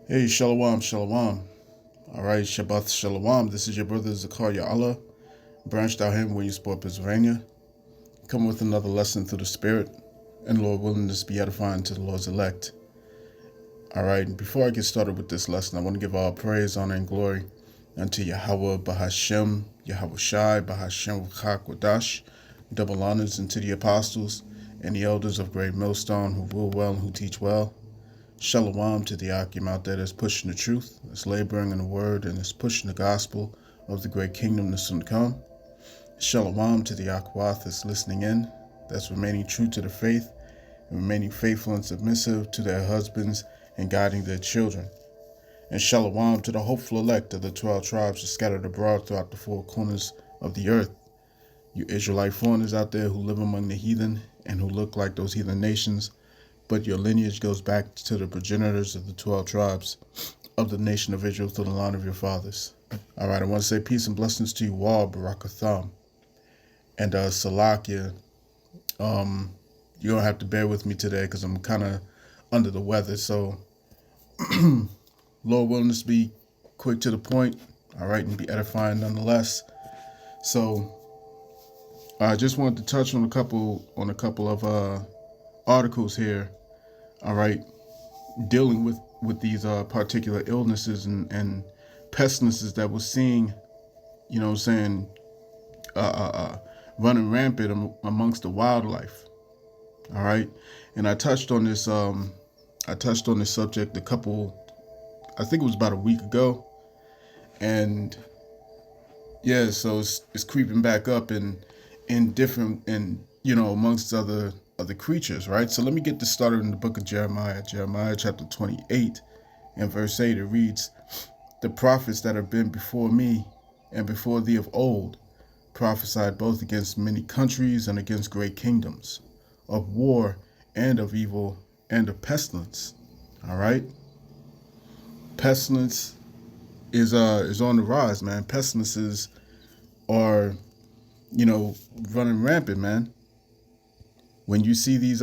Hey, Shalom, Shalom. All right, Shabbat Shalom. This is your brother Zakaria Allah, branched out here in Williamsport, Pennsylvania. Come with another lesson through the Spirit, and Lord willing, this be edifying to the Lord's elect. All right, before I get started with this lesson, I want to give all praise, honor, and glory unto Yahweh Bahashem, Yahweh Shai, Bahashem Wadash, double honors unto the apostles and the elders of Great Millstone who rule well and who teach well. Shalom to the Akim out there that's pushing the truth, that's laboring in the word, and that's pushing the gospel of the great kingdom that's soon to come. Shalom to the Akwath that's listening in, that's remaining true to the faith, and remaining faithful and submissive to their husbands and guiding their children. And shalom to the hopeful elect of the 12 tribes scattered abroad throughout the four corners of the earth. You Israelite foreigners out there who live among the heathen and who look like those heathen nations, but your lineage goes back to the progenitors of the 12 tribes of the nation of Israel through the line of your fathers. All right, I want to say peace and blessings to you all, Barakatham. And Salakia, you're going to have to bear with me today because I'm kind of under the weather. So, Lord willing, to be quick to the point, all right, and be edifying nonetheless. So, I just wanted to touch on a couple of articles here. All right, dealing with these particular illnesses and pestilences that we're seeing, you know what I'm saying, running rampant amongst the wildlife. All right, and I touched on this subject I think it was about a week ago, and yeah, so it's creeping back up in different, and amongst other creatures, right? So let me get this started in the book of Jeremiah chapter 28 and verse 8. It reads, "The prophets that have been before me and before thee of old prophesied both against many countries and against great kingdoms, of war and of evil and of pestilence." All right, pestilence is on the rise, man. Pestilences are running rampant, man. When you see these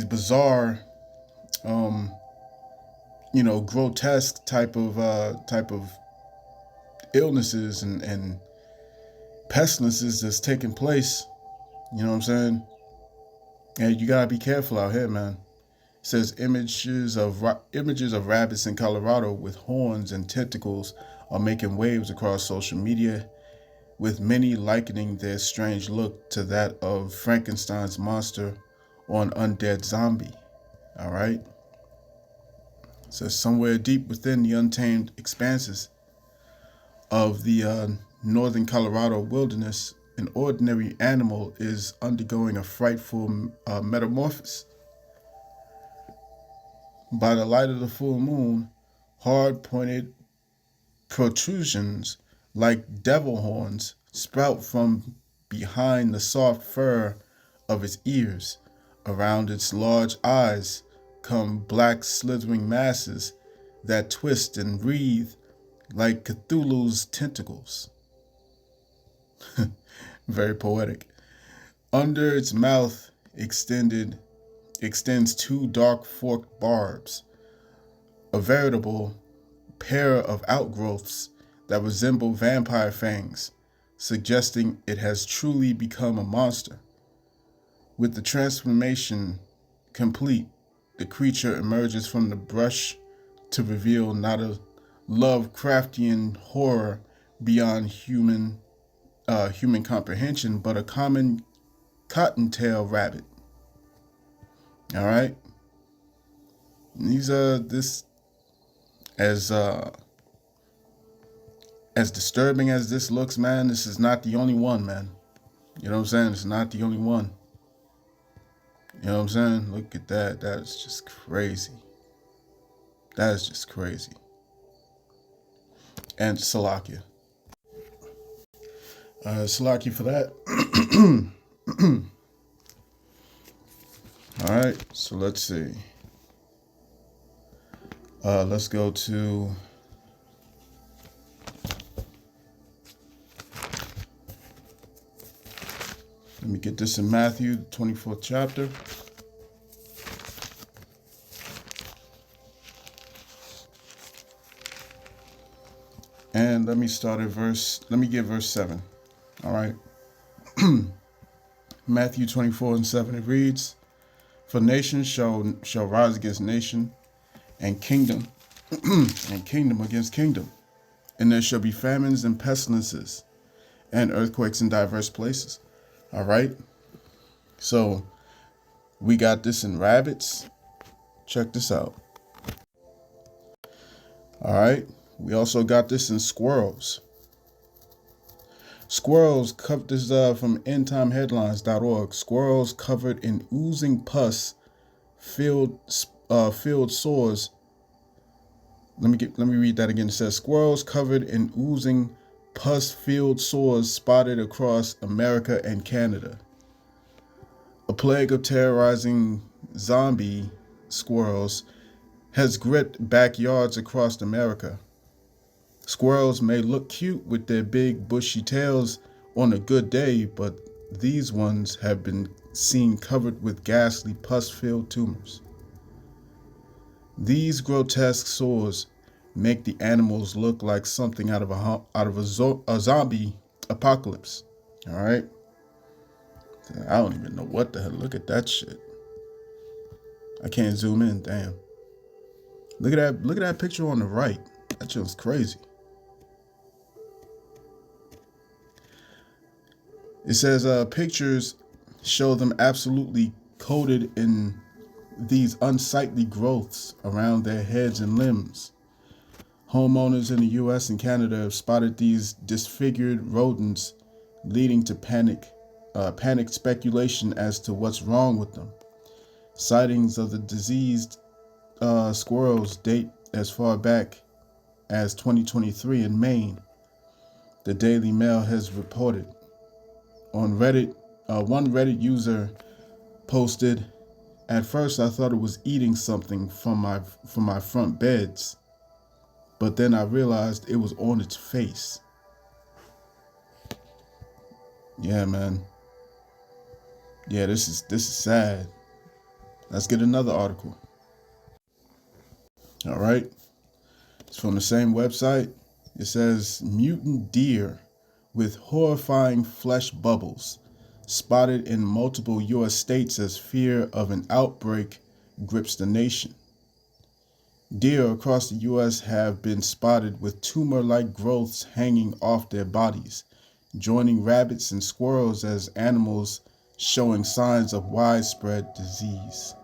bizarre grotesque type of illnesses and pestilences that's taking place, you know what I'm saying? And you gotta be careful out here, man. It says images of rabbits in Colorado with horns and tentacles are making waves across social media, with many likening their strange look to that of Frankenstein's monster or an undead zombie. All right. It says somewhere deep within the untamed expanses of the northern Colorado wilderness, an ordinary animal is undergoing a frightful metamorphosis. By the light of the full moon, hard-pointed protrusions like devil horns sprout from behind the soft fur of its ears. Around its large eyes come black slithering masses that twist and writhe like Cthulhu's tentacles. Very poetic. Under its mouth extends two dark forked barbs, a veritable pair of outgrowths that resemble vampire fangs, suggesting it has truly become a monster. With the transformation complete, the creature emerges from the brush to reveal not a Lovecraftian horror beyond human comprehension, but a common cottontail rabbit. All right, and these this as disturbing as this looks, man. This is not the only one, man. You know what I'm saying? It's not the only one. You know what I'm saying? Look at that. That is just crazy. That is just crazy. And Salakia. Salakia for that. All right, so let's see. Let's go to let me get this in Matthew, the 24th chapter. And let me get verse 7. All right. Matthew 24:7, it reads, "For nation shall rise against nation, and kingdom and kingdom against kingdom, and there shall be famines and pestilences and earthquakes in diverse places." All right. So we got this in rabbits. Check this out. All right. We also got this in squirrels. Squirrels, this is from endtimeheadlines.org. Squirrels covered in oozing pus, filled sores. Let me read that again. It says squirrels covered in oozing pus-filled sores spotted across America and Canada. A plague of terrorizing zombie squirrels has gripped backyards across America. Squirrels may look cute with their big bushy tails on a good day, but these ones have been seen covered with ghastly pus-filled tumors. These grotesque sores make the animals look like something out of a zombie apocalypse. All right, I don't even know what the hell. Look at that shit. I can't zoom in. Damn. Look at that. Look at that picture on the right. That shit's crazy. It says pictures show them absolutely coated in these unsightly growths around their heads and limbs. Homeowners in the US and Canada have spotted these disfigured rodents, leading to panic speculation as to what's wrong with them. Sightings of the diseased squirrels date as far back as 2023 in Maine. The Daily Mail has reported. On Reddit, one Reddit user posted, "At first I thought it was eating something from my front beds, but then I realized it was on its face." Yeah, man. Yeah, this is sad. Let's get another article. All right. It's from the same website. It says mutant deer with horrifying flesh bubbles spotted in multiple U.S. states as fear of an outbreak grips the nation. Deer across the U.S. have been spotted with tumor-like growths hanging off their bodies, joining rabbits and squirrels as animals showing signs of widespread disease.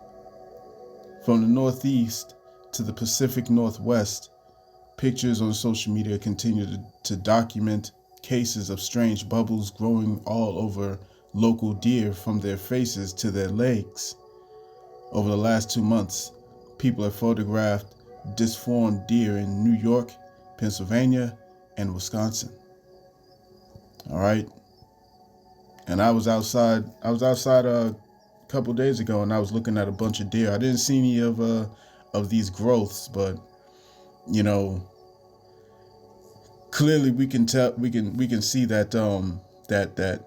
From the Northeast to the Pacific Northwest, pictures on social media continue to document cases of strange bubbles growing all over local deer from their faces to their legs. Over the last 2 months, people have photographed disformed deer in New York, Pennsylvania, and Wisconsin. All right. And I was outside a couple days ago, and I was looking at a bunch of deer. I didn't see any of these growths, but you know, clearly we can see that that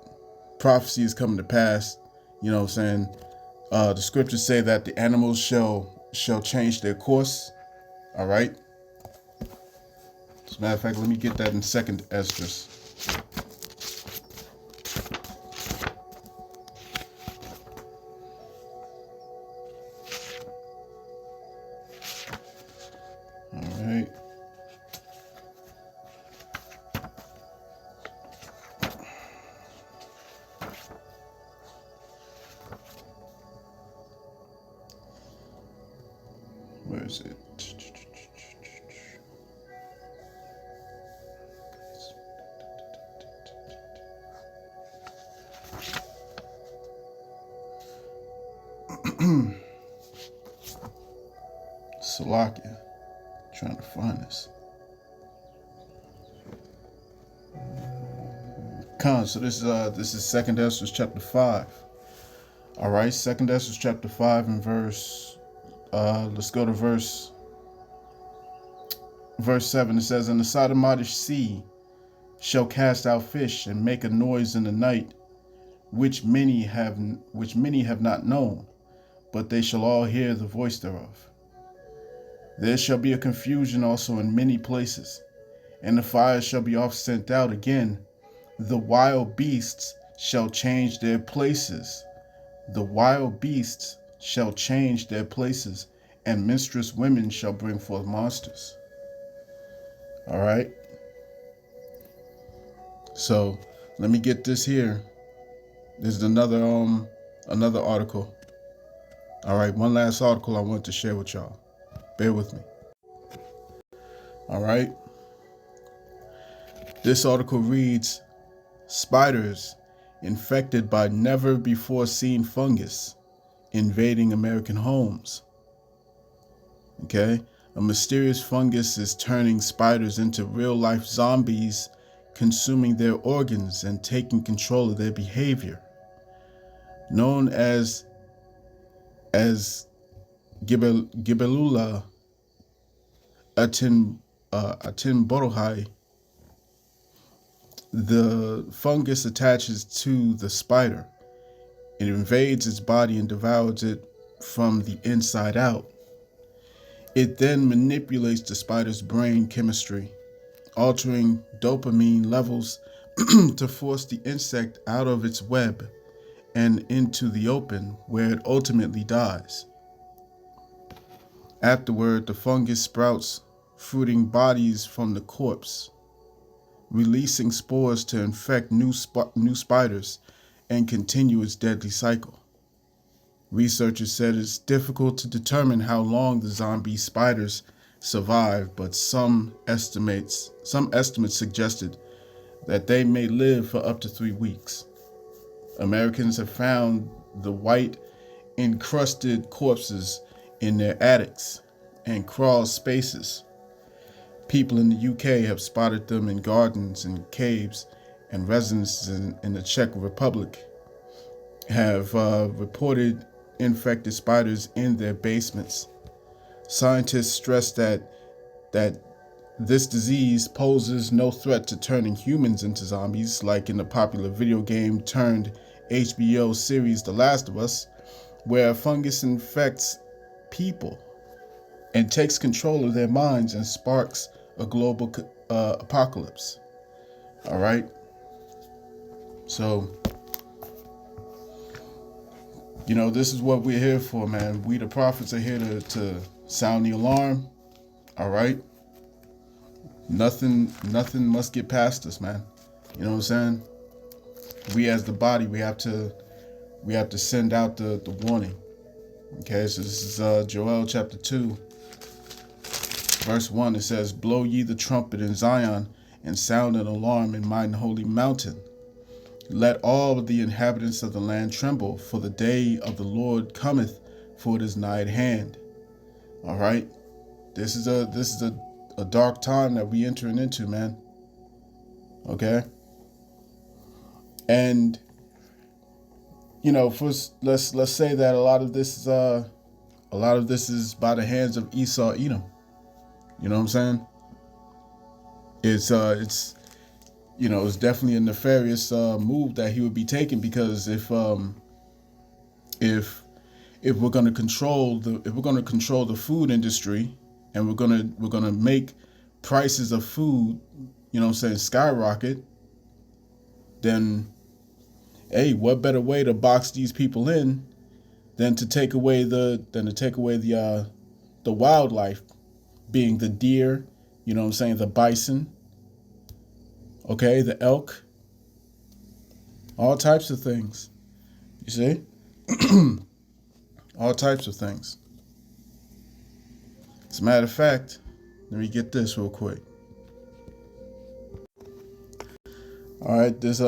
prophecy is coming to pass. You know what I'm saying? The scriptures say that the animals shall change their course. All right. As a matter of fact, let me get that in Second Esdras. All right. Where is it? Salakia. Trying to find this. So this is Second Esdras chapter 5. All right, Second Esdras chapter 5 and verse. Let's go to verse 7. It says, "And the Sodomitish sea shall cast out fish and make a noise in the night, which many have not known, but they shall all hear the voice thereof. There shall be a confusion also in many places, and the fire shall be oft sent out again. The wild beasts shall change their places. The wild beasts shall change their places, and minstrous women shall bring forth monsters. All right. So let me get this here. This is another article. All right, one last article I want to share with y'all. Bear with me. All right. This article reads, spiders infected by never before seen fungus invading American homes. Okay? A mysterious fungus is turning spiders into real-life zombies, consuming their organs and taking control of their behavior. Known as Gibellula atinborohai, the fungus attaches to the spider. It invades its body and devours it from the inside out. It then manipulates the spider's brain chemistry, altering dopamine levels to force the insect out of its web and into the open, where it ultimately dies. Afterward, the fungus sprouts, fruiting bodies from the corpse, releasing spores to infect new spiders and continue its deadly cycle. Researchers said it's difficult to determine how long the zombie spiders survive, but some estimates suggested that they may live for up to 3 weeks. Americans have found the white encrusted corpses in their attics and crawl spaces. People in the UK have spotted them in gardens and caves, and residents in the Czech Republic have reported infected spiders in their basements. Scientists stress that this disease poses no threat to turning humans into zombies, like in the popular video game turned HBO series The Last of Us, where a fungus infects people and takes control of their minds and sparks a global apocalypse. All right. So, this is what we're here for, man. We, the prophets, are here to sound the alarm. All right. Nothing must get past us, man. You know what I'm saying? We as the body, we have to send out the warning. Okay, so this is Joel chapter 2, verse 1. It says, blow ye the trumpet in Zion, and sound an alarm in mine holy mountain. Let all the inhabitants of the land tremble, for the day of the Lord cometh, for it is nigh at hand. All right, this is a dark time that we entering into, man. Okay, and first let's say that a lot of this is by the hands of Esau, Edom. You know what I'm saying? It's definitely a nefarious move that he would be taking, because if we're going to control the food industry, and we're going to make prices of food, skyrocket, then hey, what better way to box these people in than to take away the wildlife, being the deer, the bison, okay, the elk, all types of things. You see? All types of things. As a matter of fact, let me get this real quick. All right, this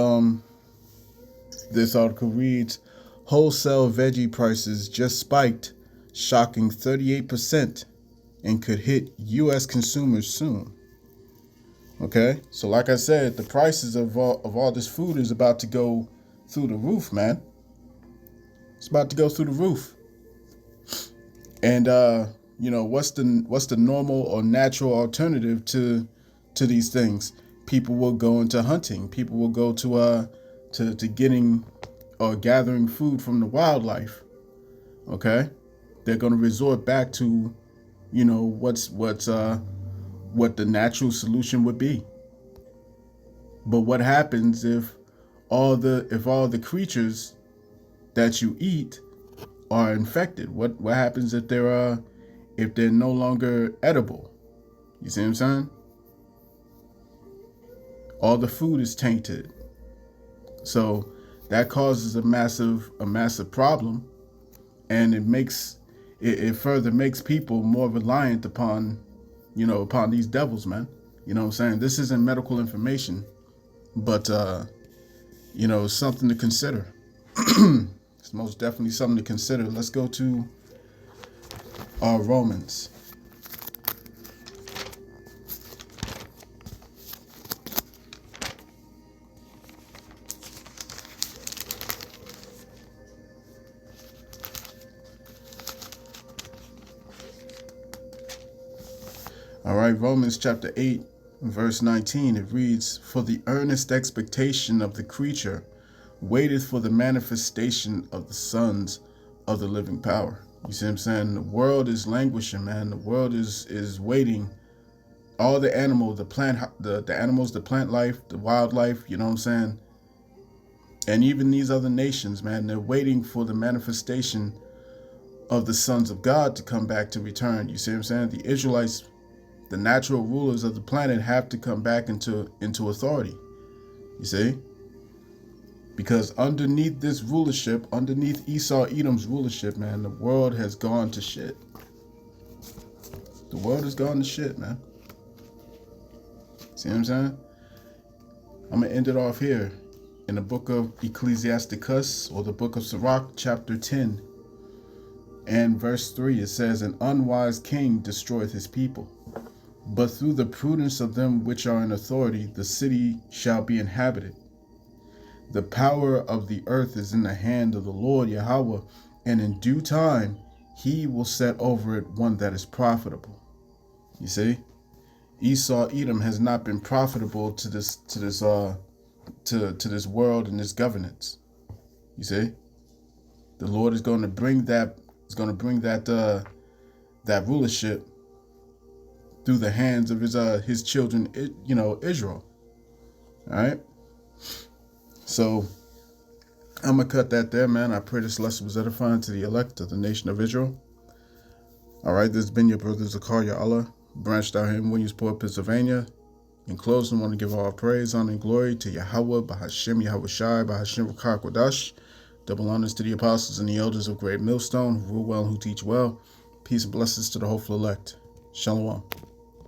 article reads, wholesale veggie prices just spiked, shocking 38%, and could hit U.S. consumers soon. Okay, so like I said, the prices of all this food is about to go through the roof, man. It's about to go through the roof. And what's the normal or natural alternative to these things? People will go into hunting. People will go to getting or gathering food from the wildlife. Okay, they're going to resort back to what's what the natural solution would be. But what happens if all the creatures that you eat are infected? What happens if they're no longer edible? You see what I'm saying? All the food is tainted. So that causes a massive problem, and it further makes people more reliant upon these devils, man. You know what I'm saying? This isn't medical information, but it's something to consider. It's most definitely something to consider. Let's go to Romans. All right, Romans chapter 8, verse 19, it reads, "For the earnest expectation of the creature waiteth for the manifestation of the sons of the living power." You see what I'm saying? The world is languishing, man. The world is waiting. All the animals, the animals, the plant life, the wildlife, you know what I'm saying? And even these other nations, man, they're waiting for the manifestation of the sons of God to come back to return. You see what I'm saying? The Israelites, the natural rulers of the planet, have to come back into authority. You see? Because underneath this rulership, underneath Esau Edom's rulership, man, the world has gone to shit. The world has gone to shit, man. See what I'm saying? I'm going to end it off here in the book of Ecclesiasticus, or the book of Sirach, chapter 10 and verse 3. It says, "An unwise king destroyeth his people, but through the prudence of them which are in authority, the city shall be inhabited. The power of the earth is in the hand of the Lord Yahweh, and in due time he will set over it one that is profitable." You see, Esau Edom has not been profitable to this world and this governance. You see, the Lord is going to bring that rulership through the hands of his children, Israel. All right. So I'm gonna cut that there, man. I pray this lesson was edifying to the elect of the nation of Israel. All right, this has been your brother Zakaria Allah, branched out here in Williamsport, Pennsylvania. In closing, I want to give all praise, honor, and glory to Yahweh, Bahashem, Yahweh Shai, Bahashem Rakak Wadash. Double honors to the apostles and the elders of Great Millstone, who rule well and who teach well. Peace and blessings to the hopeful elect. Shalom.